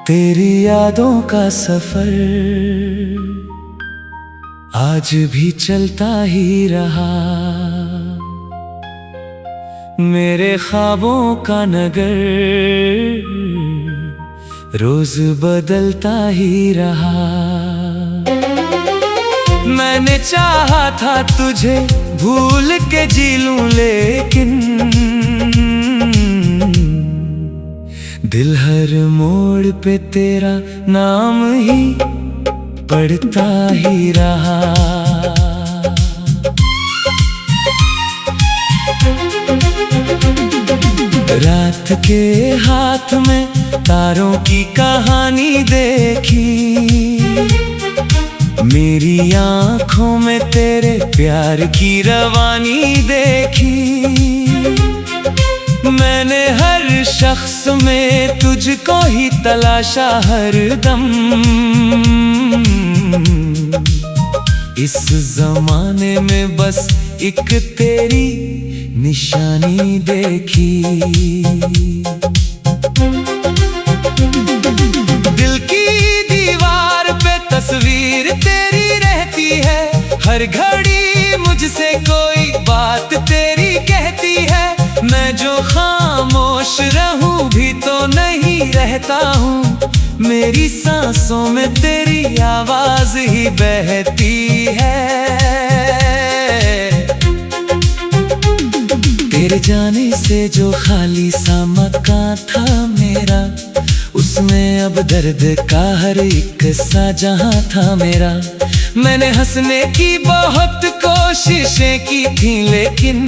तेरी यादों का सफर आज भी चलता ही रहा। मेरे ख्वाबों का नगर रोज बदलता ही रहा। मैंने चाहा था तुझे भूल के जी लूं, लेकिन दिल हर मोड़ पे तेरा नाम ही पढ़ता ही रहा। रात के हाथ में तारों की कहानी देखी, मेरी आंखों में तेरे प्यार की रवानी देखी। मैंने हर शख्स में तुझको ही तलाशा हर दम। इस जमाने में बस एक तेरी निशानी देखी। दिल की दीवार पे तस्वीर तेरी रहती है, हर घड़ी मुझसे कोई बात तेरी कहती है। मैं जो खामोश रहूं भी तो नहीं रहता हूँ, मेरी सांसों में तेरी आवाज ही बहती है। तेरे जाने से जो खाली सा मकान था मेरा, उसमें अब दर्द का हर एक सा जहां था मेरा। मैंने हंसने की बहुत कोशिशें की थी, लेकिन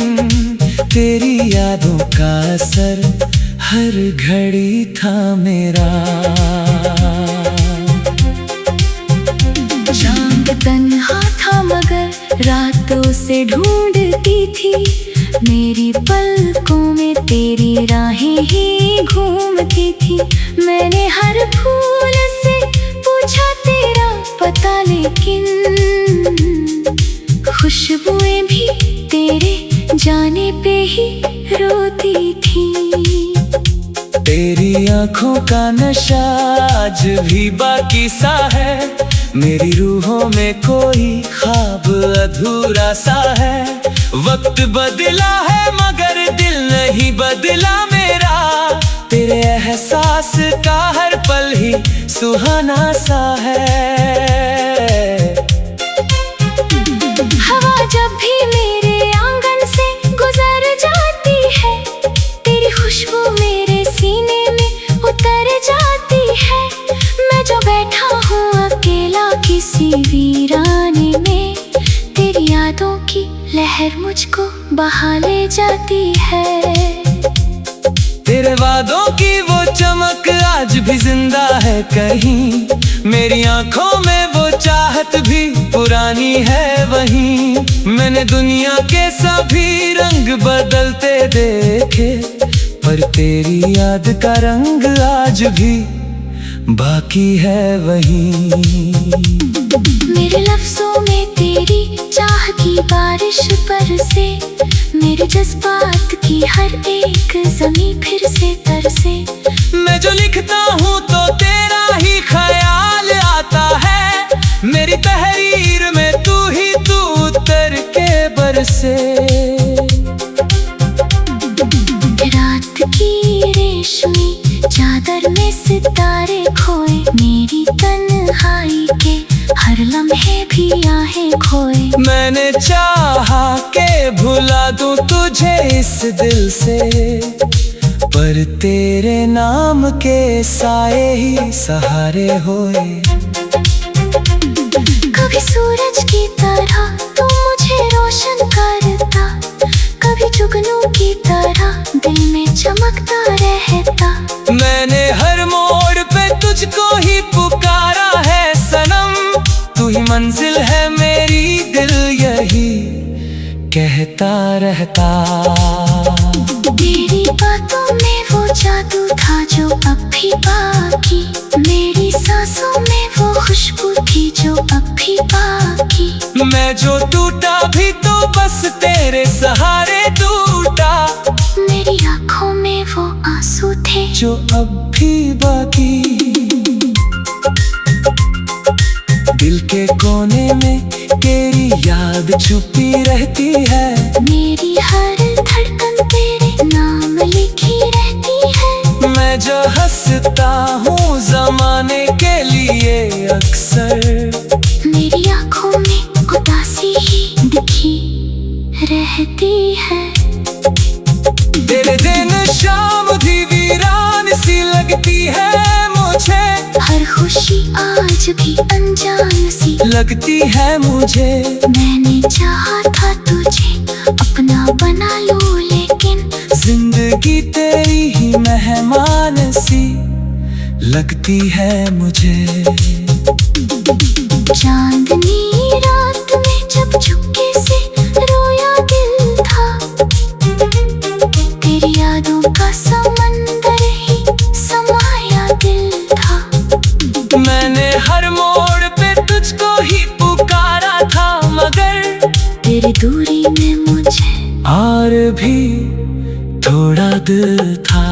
तेरी यादों का असर हर घड़ी था मेरा। चांद तन्हा था मगर रातों से ढूंढती थी, मेरी पलकों में तेरी राहें ही घूमती थी। मैंने हर फूल से पूछा तेरा पता, लेकिन खुशबुएं भी तेरे जाने पे ही रोती थी। तेरी आंखों का नशा आज भी बाकी सा है, मेरी रूहों में कोई ख्वाब अधूरा सा है। वक्त बदला है मगर दिल नहीं बदला मेरा, तेरे एहसास का हर पल ही सुहाना सा है। हवा जब भी मेरे आंगन से गुजर जाती है, तेरी खुशबू मेरे सीने में उतर जाती है। मैं जो बैठा हूँ अकेला किसी वीराने में, तेरी यादों की लहर मुझको बहा ले जाती है। तेरे वादों की वो चमक आज भी जिंदा है कहीं, मेरी आंखों में वो चाहत भी पुरानी है वहीं। मैंने दुनिया के सभी रंग बदलते देखे, पर तेरी याद का रंग आज भी बाकी है वहीं। मेरे लफ्जों में तेरी चाह की बारिश बरसे, मेरे जज्बात की हर एक ज़मीं फिर से तरसे। मैं जो लिखता हूँ तो तेरा ही ख्याल आता है, मेरी तहरीर में तू ही तू उतर के बरसे। रात की रेशमी चादर में सितारे खोए, मेरी तन्हाई के हर लम्हे भी आहें खोए। मैंने चाहा के भुला दूं तुझे इस दिल से, पर तेरे नाम के साए ही सहारे होए। कभी सूरज की तरह तू मुझे रोशन करता, कभी जुगनू की तरह दिल में चमकता रहता। मैंने हर मोड़ पे तुझको ही पुकारा है सनम, तू ही मंजिल है मेरी, दिल यही कहता रहता। भी बाकी, मेरी सांसों में वो खुशबू थी जो अब भी बाकी। मैं जो टूटा भी तो बस तेरे सहारे टूटा, मेरी आँखों में वो आंसू थे जो अब भी बाकी। दिल के कोने में तेरी याद छुपी रहती है, मेरी हर धड़कन तेरे नाम लिखी रहती है। मैं जो हंसता हूँ जमाने के लिए अक्सर, मेरी आँखों में उदासी ही दिखी रहती है। तेरे दिन शाम भी वीरान सी लगती है मुझे, हर खुशी आज भी अनजान सी लगती है मुझे। मैंने चाहा था तुझे अपना बना लूं, लेकिन जिंदगी तेरी ही मेहमान सी लगती है मुझे। चांदनी रात में जब चुपके से रोया दिल था, तेरी यादों का समंदर ही समाया दिल था। मैंने हर मोड़ पे तुझको ही पुकारा था, मगर तेरी दूरी में मुझे और भी थोड़ा दिल था।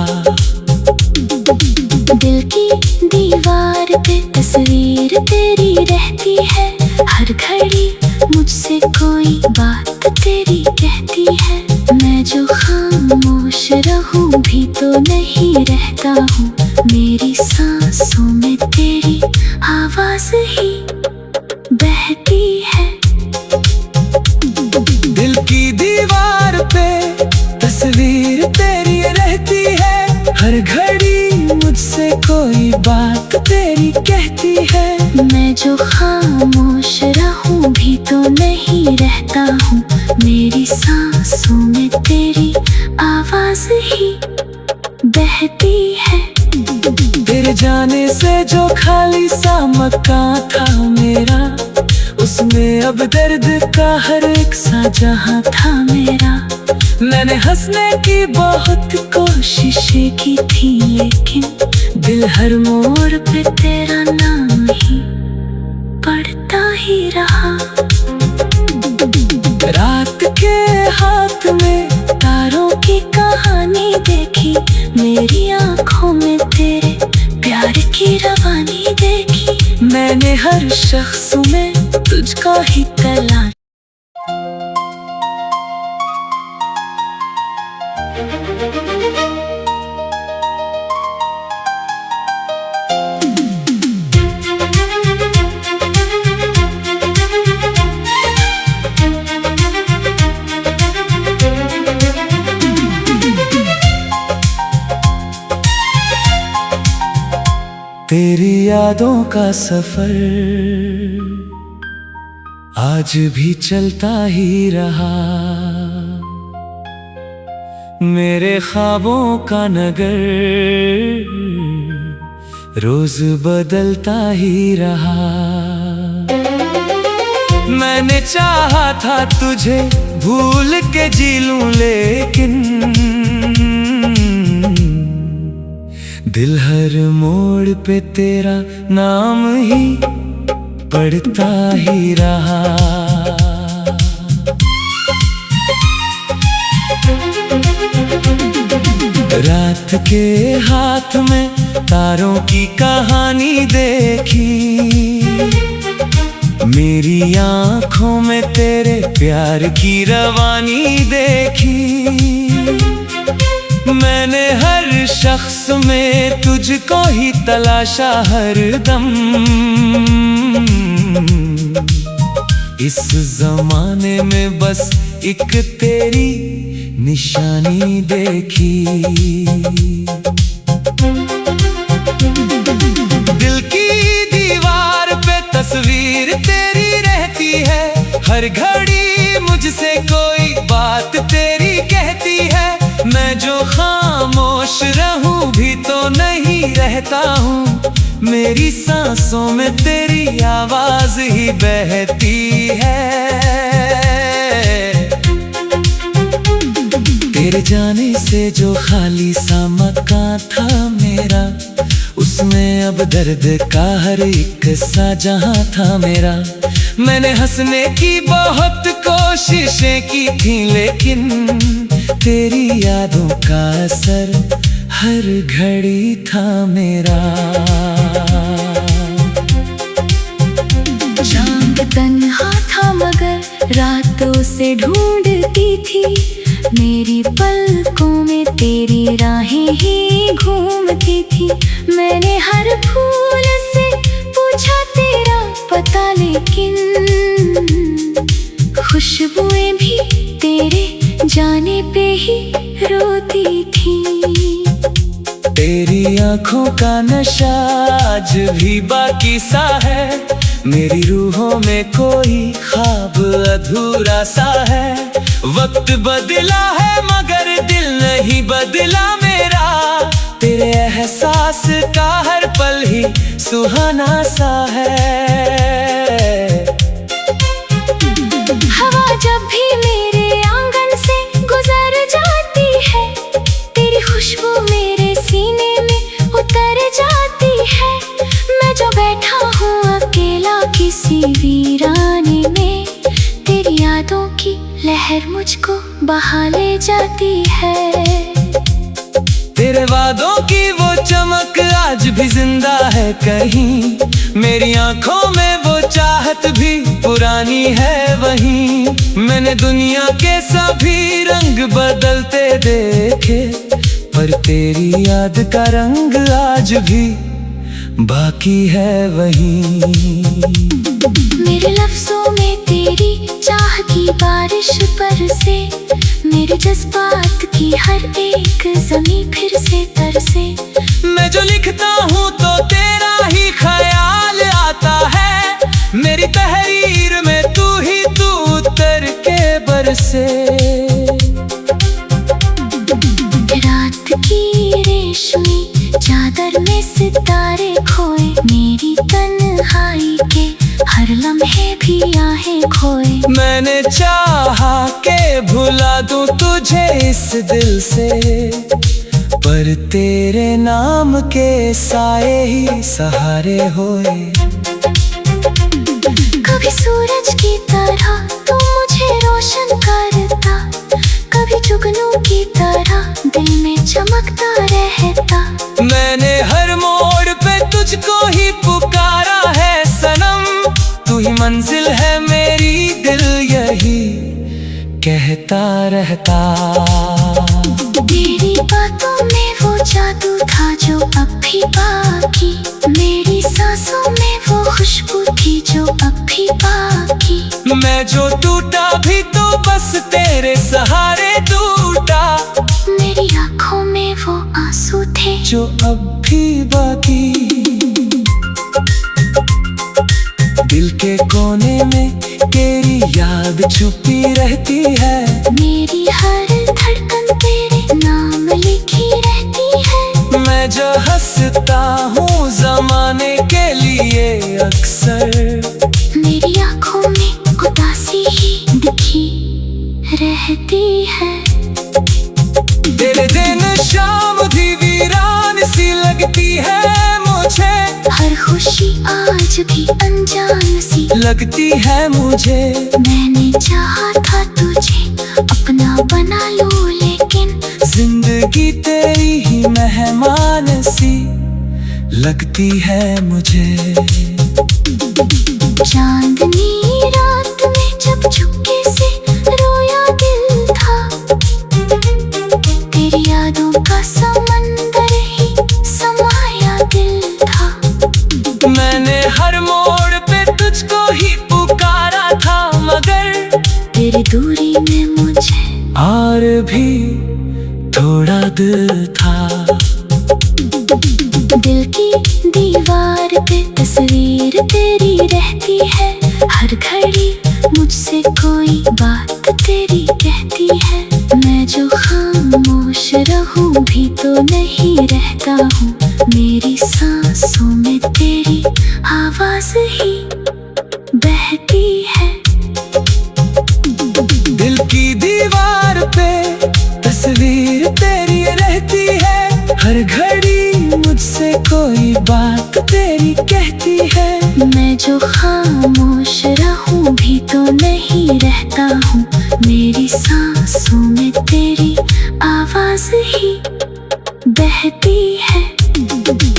दिल की दीवार पे तस्वीर तेरी रहती है, हर घड़ी मुझसे कोई बात तेरी कहती है। मैं जो खामोश रहूं भी तो नहीं रहता हूँ, मेरी सांसों में तेरी आवाज ही बहती है। दिल की दीवार पे तस्वीर तेरी रहती है, हर घड़ी मुझसे कोई बात तेरी कहती है। मैं जो खामोश रहूं भी तो नहीं रहता हूँ, मेरी सांसों में तेरी आवाज ही बहती है। तेरे जाने से जो खाली सा मकान था मेरा, उसमें अब दर्द का हर एक सा जहां था मेरा। मैंने हंसने की बहुत कोशिश की थी, लेकिन दिल हर मोड़ पे तेरा नाम ही पढ़ता ही रहा। रात के हाथ में तारों की कहानी देखी, मेरी आँखों में तेरे प्यार की रवानी देखी। मैंने हर शख्स में तुझको ही तलाश। तेरी यादों का सफर आज भी चलता ही रहा, मेरे ख्वाबों का नगर रोज बदलता ही रहा। मैंने चाहा था तुझे भूल के जी लूं, लेकिन दिल हर मोड़ पे तेरा नाम ही पढ़ता ही रहा। रात के हाथ में तारों की कहानी देखी, मेरी आँखों में तेरे प्यार की रवानी देखी। मैंने हर शख्स में तुझको ही तलाशा हर दम, इस जमाने में बस एक तेरी निशानी देखी। दिल की दीवार पे तस्वीर तेरी रहती है, हर घड़ी मुझसे कोई बात तेरी कहती है। मैं जो खामोश रहूं भी तो नहीं रहता हूँ, मेरी सांसों में तेरी आवाज ही बहती है। तेरे जाने से जो खाली सा मकान था मेरा, में अब दर्द का हर एक सा जहां था मेरा। मैंने हंसने की बहुत कोशिशें की थी, लेकिन तेरी यादों का असर हर घड़ी था मेरा। चांद तन्हा था मगर रातों से ढूंढती थी, मेरी पलकों में तेरी राहें ही घूमती थी। मैंने हर फूल से पूछा तेरा पता, लेकिन खुशबुएं भी तेरे जाने पे ही रोती थी। तेरी आंखों का नशा आज भी बाकी सा है, मेरी रूहों में कोई ख्वाब अधूरा सा है। वक्त बदला है मगर दिल नहीं बदला मेरा, तेरे एहसास का हर पल ही सुहाना सा है। हवा जब भी मेरे आंगन से गुजर जाती है, तेरी खुशबू मेरे सीने में उतर जाती है। मैं जो बैठा हूँ अकेला किसी वीराने में, तेरी यादों की लहर मुझको बहा ले जाती है। तेरे वादों की वो चमक आज भी जिंदा है कहीं, मेरी आंखों में वो चाहत भी पुरानी है वहीं। मैंने दुनिया के सभी रंग बदलते देखे, पर तेरी याद का रंग आज भी बाकी है वहीं। मेरे लफ्जों में तेरी चाह की बारिश बरसे, मेरे जज्बात की हर एक ज़मीं फिर से तरसे। मैं जो लिखता हूँ तो तेरा ही ख्याल आता है, मेरी तहरीर में तू उतर के बरसे। रात की रेशमी चादर में सितारे खोए, मेरी तन्हाई के हर लम्हे भी आहें खोए। मैंने चाहा के भुला दूं तुझे इस दिल से, पर तेरे नाम के साए ही सहारे होए। कभी सूरज की तरह तू मुझे रोशन करता, कभी जुगनू की तरह दिल में चमकता रहता। मैंने हर मोड़ पे तुझको ही पुकारा है सनम, तू ही मंजिल है मेरी, दिल यही कहता रहता। तेरी बातों में वो जादू था जो अब भी बाकी, मेरी सांसों में वो खुशबू थी जो अब भी बाकी। मैं जो टूटा भी तो बस तेरे सहारे टूटा, मेरी आंखों में वो आंसू थे जो अब भी बाकी। दिल के कोने में तेरी याद छुपी रहती है, मेरी हर धड़कन तेरे नाम लिखी रहती है। मैं जो हंसता हूँ जमाने के लिए अक्सर, मेरी आंखों में उदासी ही दिखी रहती है। तेरे दिन शाम भी वीरान सी लगती है मुझे, हर खुशी आज भी अनजान सी लगती है मुझे। मैंने चाहा था तुझे अपना बना लूं, लेकिन जिंदगी तेरी ही मेहमान सी लगती है मुझे। चांदनी रात में जब चुपके से रोया दिल था, तेरी यादों का समंदर ही समाया दिल था। मैंने हर मोड़ पे तुझको ही पुकारा था, मगर तेरी दूरी में मुझे और भी थोड़ा दिल था। दिल की दीवार पे तस्वीर तेरी रहती है, हर घड़ी मुझसे कोई बात तेरी कहती है। मैं जो खामोश रहूं भी तो नहीं रहता हूँ, मेरी सांसों में तेरी आवाज ही बहती है। दिल की दीवार पे तस्वीर तेरी रहती है, हर घड़ी मुझसे कोई बात तेरी कहती है। मैं जो खामोश रहूं भी तो नहीं रहता हूँ, मेरी सांसों में तेरी आवाज ही बहती है।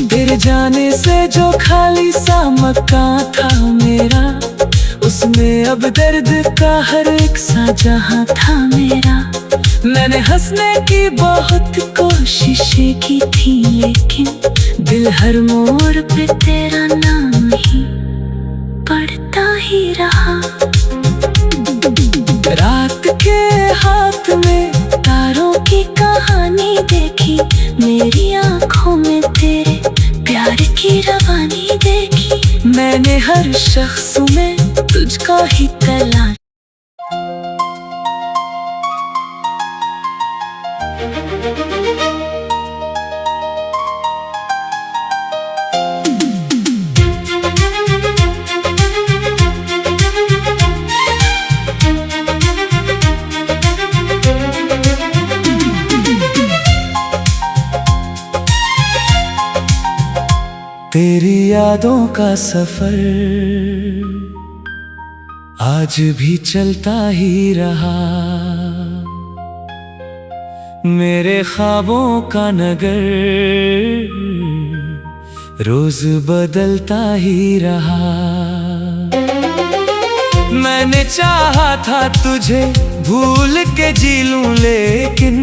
तेरे जाने से जो खाली सा मकान था मेरा, उसमें अब दर्द का हर एक सा जहां था मेरा। मैंने हंसने की बहुत कोशिश की थी, लेकिन दिल हर मोड़ पे तेरा नाम ही पढ़ता ही रहा। रात के हाथ में तारों की कहानी देखी, मेरी आंखों में तेरे प्यार की रवानी देखी। मैंने हर शख्स में तुझको ही तलाश। तेरी यादों का सफर आज भी चलता ही रहा, मेरे ख्वाबों का नगर रोज बदलता ही रहा। मैंने चाहा था तुझे भूल के जी लूं, लेकिन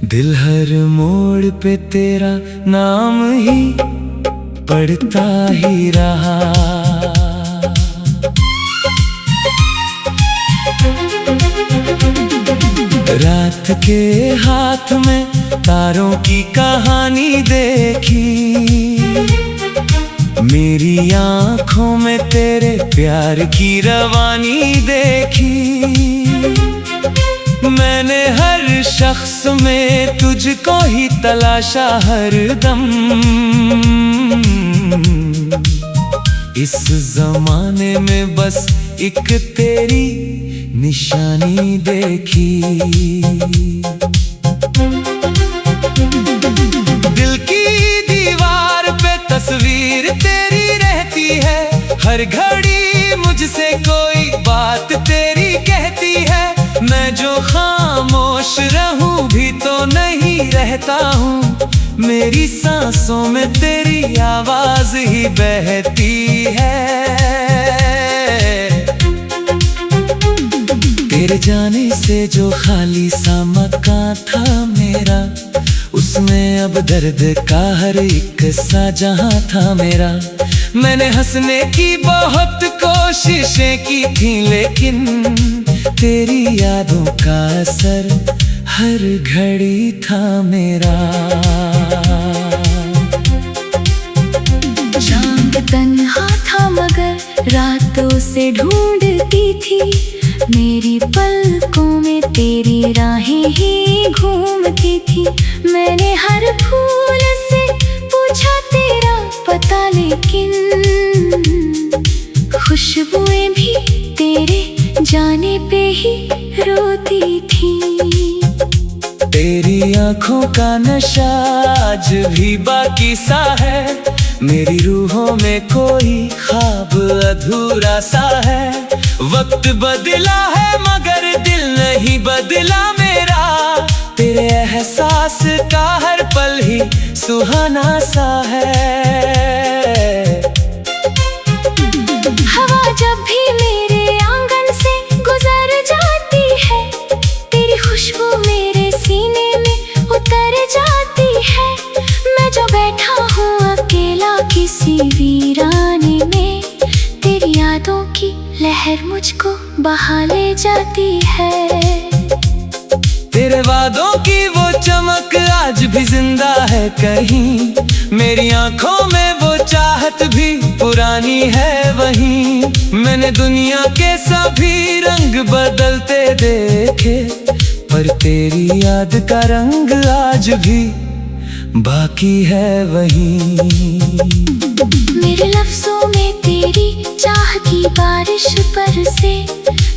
दिल हर मोड़ पे तेरा नाम ही पढ़ता ही रहा। रात के हाथ में तारों की कहानी देखी, मेरी आंखों में तेरे प्यार की रवानी देखी। मैंने हर शख्स में तुझको ही तलाशा हर दम, इस जमाने में बस एक तेरी निशानी देखी। दिल की दीवार पे तस्वीर तेरी रहती है, हर घड़ी मुझसे कोई बात तेरी कहती है। मैं जो खामोश रहूं भी तो नहीं रहता हूँ, मेरी सांसों में तेरी आवाज ही बहती है। तेरे जाने से जो खाली सा मकान था मेरा, उसमें अब दर्द का हर एक सा जहां था मेरा। मैंने हंसने की बहुत कोशिशें की थी, लेकिन तेरी यादों का असर हर घड़ी था मेरा। चांद तन्हा था मगर रातों से ढूंढती थी, मेरी पलकों में तेरी राहें ही घूमती थी। मैंने हर फूल से पूछा तेरा पता, लेकिन खुशबुएं भी तेरे जाने पे ही रोती थी। तेरी आंखों का नशा आज भी बाकी सा है, मेरी रूहों में कोई ख्वाब अधूरा सा है। वक्त बदला है मगर दिल नहीं बदला मेरा, तेरे एहसास का हर पल ही सुहाना सा है। हवा जब भी मेरे आंगन से गुजर जाती है, तेरी खुशबू मेरे सीने में उतर जाती है। मैं जो बैठा हूँ अकेला किसी वीराने में, तेरी यादों की लहर मुझको बहा ले जाती है। तेरे वादों की वो चमक आज भी जिंदा है कहीं, मेरी आंखों में वो चाहत भी पुरानी है वहीं। मैंने दुनिया के सभी रंग बदलते देखे, पर तेरी याद का रंग आज भी बाकी है वहीं। तेरे लफ्जों में तेरी चाह की बारिश बरसे,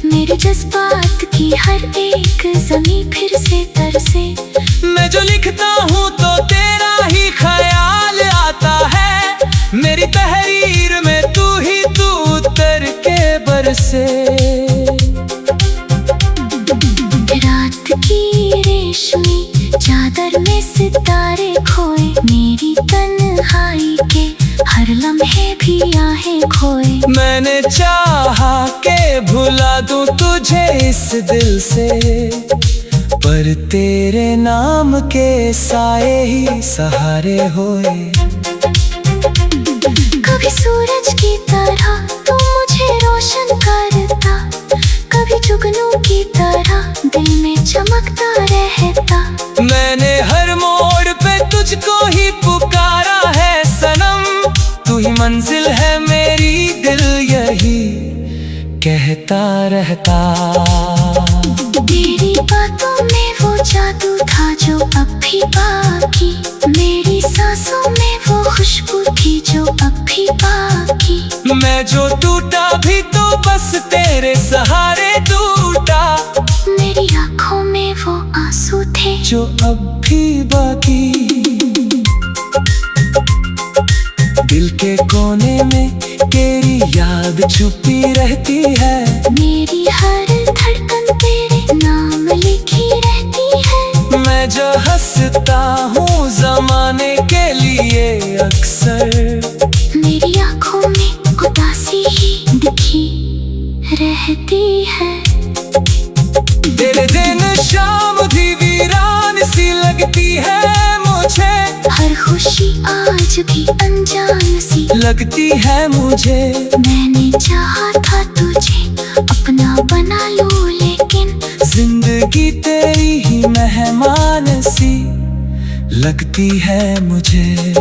मेरे जज्बात की हर एक ज़मीं फिर से तरसे। मैं जो लिखता हूँ तो तेरा ही ख्याल आता है, मेरी तहरीर में तू ही तू उतर के बरसे। रात की रेशमी चादर में सितारे खोए, मेरी तन्हाई के हर लम्हे भी आहें खोए। मैंने चाहा के भुला दूं तुझे इस दिल से, पर तेरे नाम के साए ही सहारे होए। कभी सूरज की तरह तू मुझे रोशन करता, कभी जुगनू की तरह दिल में चमकता रहता। मैंने हर मोड़ पे तुझको ही पुकारा है सनम, तू ही मंजिल है मेरी, दिल यही कहता रहता। तेरी बातों में वो जादू था जो अब भी बाकी, मेरी सांसों में वो खुशबू थी जो अब भी बाकी। मैं जो टूटा भी तो बस तेरे सहारे टूटा, मेरी आँखों में वो आंसू थे जो अब भी बाकी। दिल के कोने में तेरी याद छुपी रहती है, मेरी हर धड़कन तेरे नाम लिखी रहती है। मैं जो हंसता हूँ जमाने के लिए अक्सर, मेरी आँखों में उदासी ही दिखी रहती है। तेरे दिन शाम भी वीरान सी लगती है मुझे, हर खुशी आज भी अनजान सी लगती है मुझे। मैंने चाहा था तुझे अपना बना लूं, लेकिन जिंदगी तेरी ही मेहमान सी लगती है मुझे।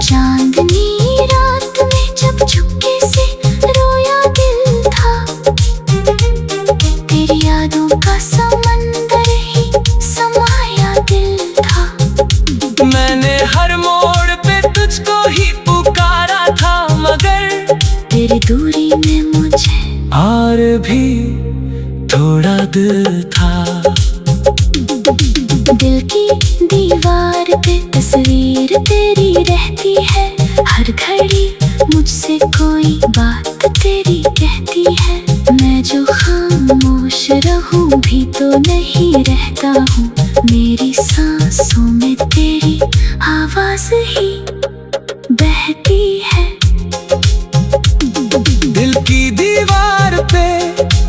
चांदनी रात में जब चुपके से रोया दिल था, तेरी यादों का समंदर ही समाया दिल था। मैंने हर मोड़ पे तुझको ही पुकारा था, मगर तेरी दूरी में मुझे और भी थोड़ा दिल था। दिल की दीवार पे तस्वीर तेरी रहती है, हर घड़ी मुझसे कोई बात तेरी कहती है। मैं जो खामोश रहूं भी तो नहीं रहता हूँ, मेरी सांसों में तेरी आवाज ही बहती है। दिल की दीवार पे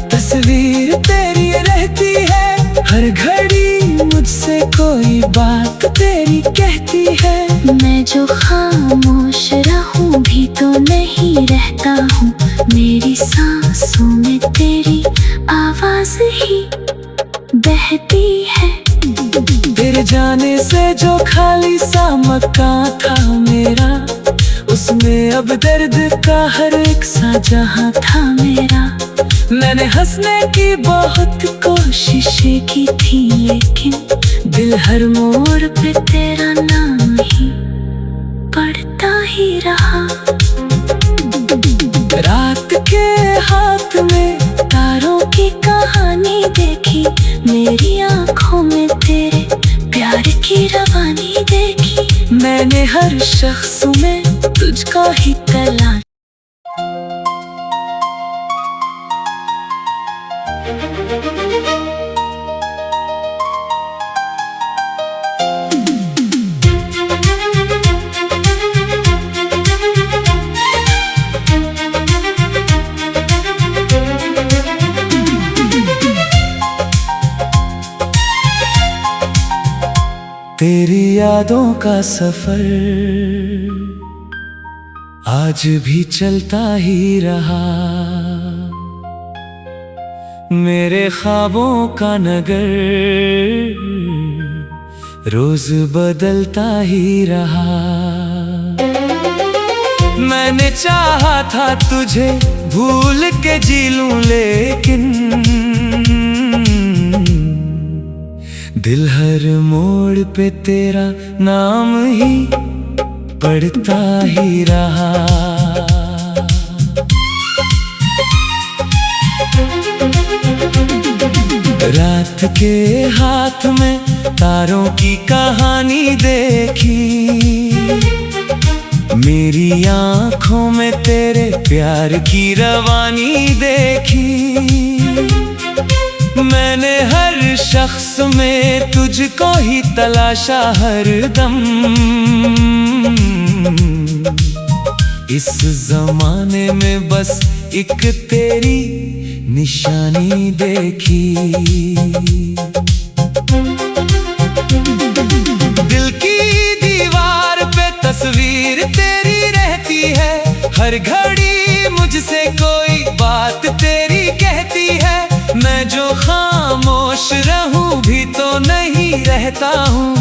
तस्वीर तेरी रहती है, हर घड़ी मुझसे कोई बात तेरी कहती है। मैं जो खामोश रहूं भी तो नहीं रहता हूँ, मेरी सांसों में तेरी आवाज ही बहती है। तेरे जाने से जो खाली सा मकान था मेरा, उसमें अब दर्द का हर एक सा जहां था मेरा। मैंने हंसने की बहुत कोशिश की थी, लेकिन दिल हर मोड़ पे तेरा नाम ही पढ़ता ही रहा। रात के हाथ में तारों की कहानी देखी, मेरी आंखों में तेरे प्यार की रवानी देखी। मैंने हर शख्स में तुझको ही तलाश। तेरी यादों का सफर आज भी चलता ही रहा, मेरे ख्वाबों का नगर रोज बदलता ही रहा। मैंने चाहा था तुझे भूल के जी लूं, लेकिन दिल हर मोड़ पे तेरा नाम ही पड़ता ही रहा। रात के हाथ में तारों की कहानी देखी, मेरी आंखों में तेरे प्यार की रवानी देखी। मैंने हर शख्स में तुझको ही तलाशा हरदम, इस जमाने में बस एक तेरी निशानी देखी। दिल की दीवार पे तस्वीर तेरी रहती है, हर घड़ी मुझसे कोई बात तेरी कहती है। मैं जो खामोश रहूं भी तो नहीं रहता हूँ,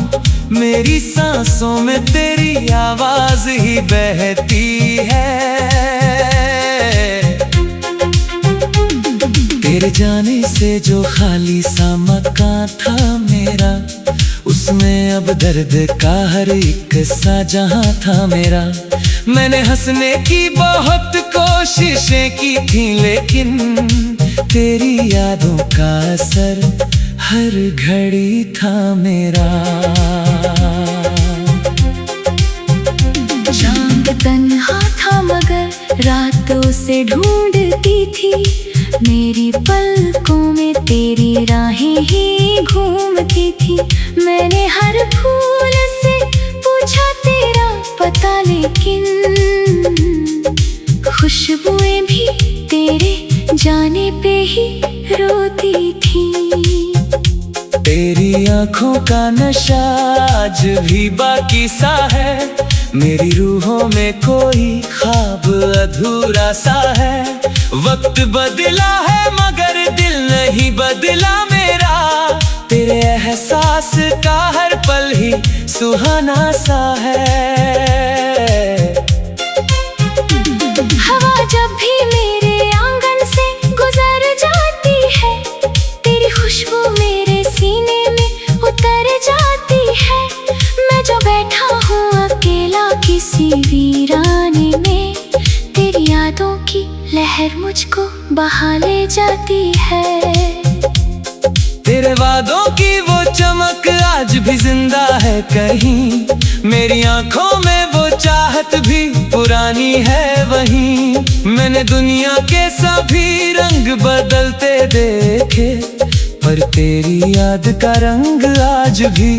मेरी सांसों में तेरी आवाज ही बहती है। तेरे जाने से जो खाली सा मकान था मेरा, उसमें अब दर्द का हर एक सा जहां था मेरा। मैंने हंसने की बहुत कोशिशें की थी, लेकिन तेरी यादों का असर हर घड़ी था मेरा। चांद तन्हा था मगर रातों से ढूंढती थी, मेरी पलकों में तेरी राहें ही घूमती थी। मैंने हर फूल से पूछा तेरा पता, लेकिन खुशबुएं भी तेरे जाने पे ही रोती थी। तेरी आंखों का नशा आज भी बाकी सा है, मेरी रूहों में कोई ख्वाब अधूरा सा है। वक्त बदला है मगर दिल नहीं बदला मेरा, तेरे एहसास का हर पल ही सुहाना सा है। हवा जब भी मेरे आंगन से गुजर जाती है, तेरी खुशबू मेरे सीने में उतर जाती है। मैं जो बैठा हूँ अकेला किसी वीराने में, तेरी यादों की लहर मुझको बहा ले जाती है। तेरे वादों की वो चमक आज भी जिंदा है कहीं, मेरी आंखों में वो चाहत भी पुरानी है वहीं। मैंने दुनिया के सभी रंग बदलते देखे, पर तेरी याद का रंग आज भी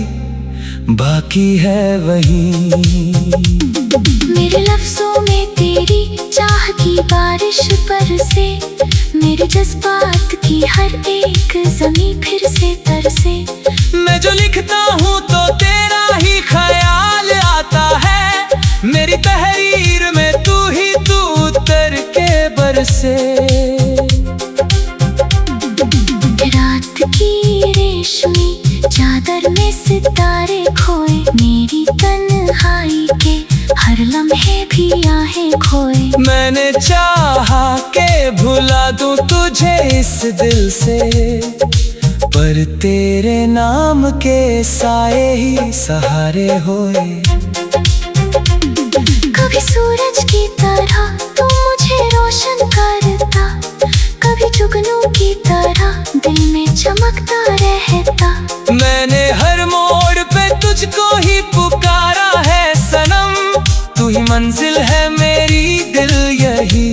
बाकी है वहीं। मेरे लफ्जों में तेरी चाह की बारिश बरसे, मेरे जज्बात की हर एक ज़मीं फिर से तरसे। मैं जो लिखता हूँ तो तेरा ही ख्याल आता है, मेरी तहरीर में तू ही तू उतर के बरसे। रात की रेशमी चादर में सितारे खोए, मेरी तन्हाई के हर लम्हे भी आहें खोए। मैंने चाहा के भुला दूं तुझे इस दिल से, पर तेरे नाम के साए ही सहारे होए। कभी सूरज की तरह तू मुझे रोशन करता, कभी जुगनू की तरह दिल में चमकता रहता। मैंने हर मोड़ पे तुझको ही पुकारा है सनम, तू ही मंजिल है मेरी, दिल यही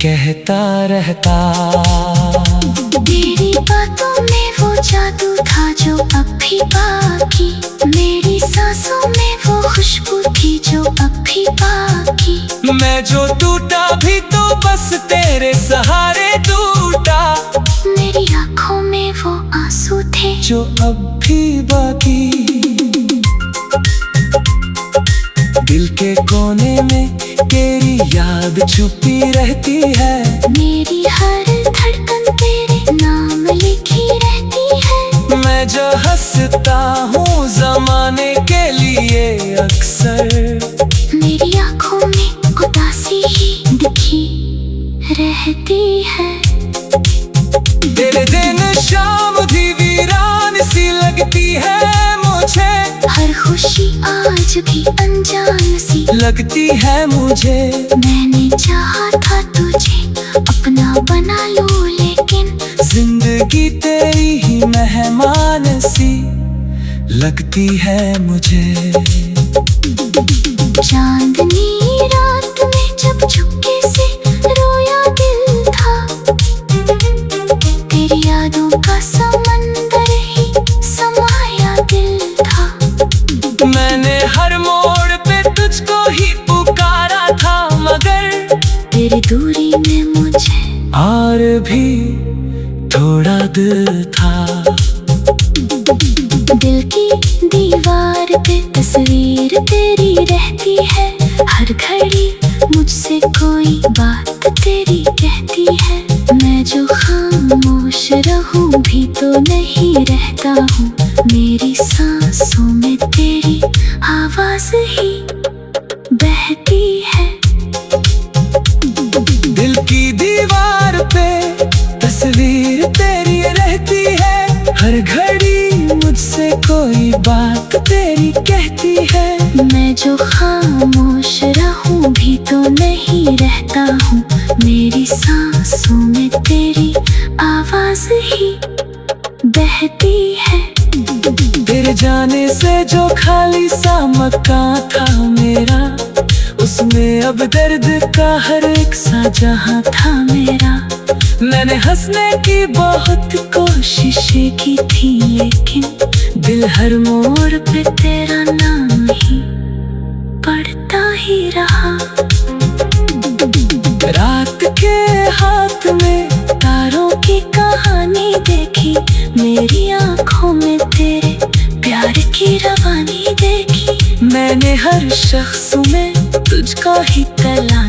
कहता रहता। तेरी बातों में वो जादू था जो अब भी बाकी, मेरी सांसों में वो खुशबू थी जो अब भी बाकी। मैं जो टूटा भी तो बस तेरे सहारे टूटा, मेरी आंखों में वो आंसू थे जो अब भी बाकी। दिल के कोने में तेरी याद छुपी रहती है, मेरी हर धड़कन तेरे नाम लिखी रहती है। मैं जो हंसता हूँ जमाने के लिए अक्सर, मेरी आंखों में उदासी ही दिखी रहती है। तेरे दिन शाम भी वीरान सी लगती है मुझे, हर खुशी आज भी अनजान सी लगती है मुझे। मैंने चाहा था तुझे अपना बना लूं, लेकिन जिंदगी तेरी ही मेहमान सी लगती है मुझे। चांदनी रात में जब चुपके से रोया दिल था, तेरी यादों का समंदर ही समाया दिल था। मैंने हर मोड़ पे तुझको ही पुकारा था, मगर तेरी दूरी में मुझे और भी थोड़ा दिल था। दिल की दीवार पे तस्वीर तेरी रहती है, हर घड़ी मुझसे कोई बात तेरी कहती है। मैं जो खामोश रहूं भी तो नहीं रहता हूँ, मेरी सांसों में तेरी आवाज ही बहती है। दिल की दीवार पे तस्वीर तेरी रहती है, हर घड़ी मुझसे कोई बात तेरी कहती है। मैं जो खामोश रहूं भी तो नहीं रहता हूँ, मेरी सांसों में तेरी आवाज ही बहती है। तेरे जाने से जो खाली सा मकान था मेरा, उसमें अब दर्द का हर एक सा जहां था मेरा। मैंने हंसने की बहुत कोशिश की थी, लेकिन दिल हर मोड़ पे तेरा नाम ही पढ़ता ही रहा। रात के हाथ में तारों की कहानी देखी, मेरी आंखों में तेरे प्यार की रवानी देखी। मैंने हर शख्स में तुझको ही तलाश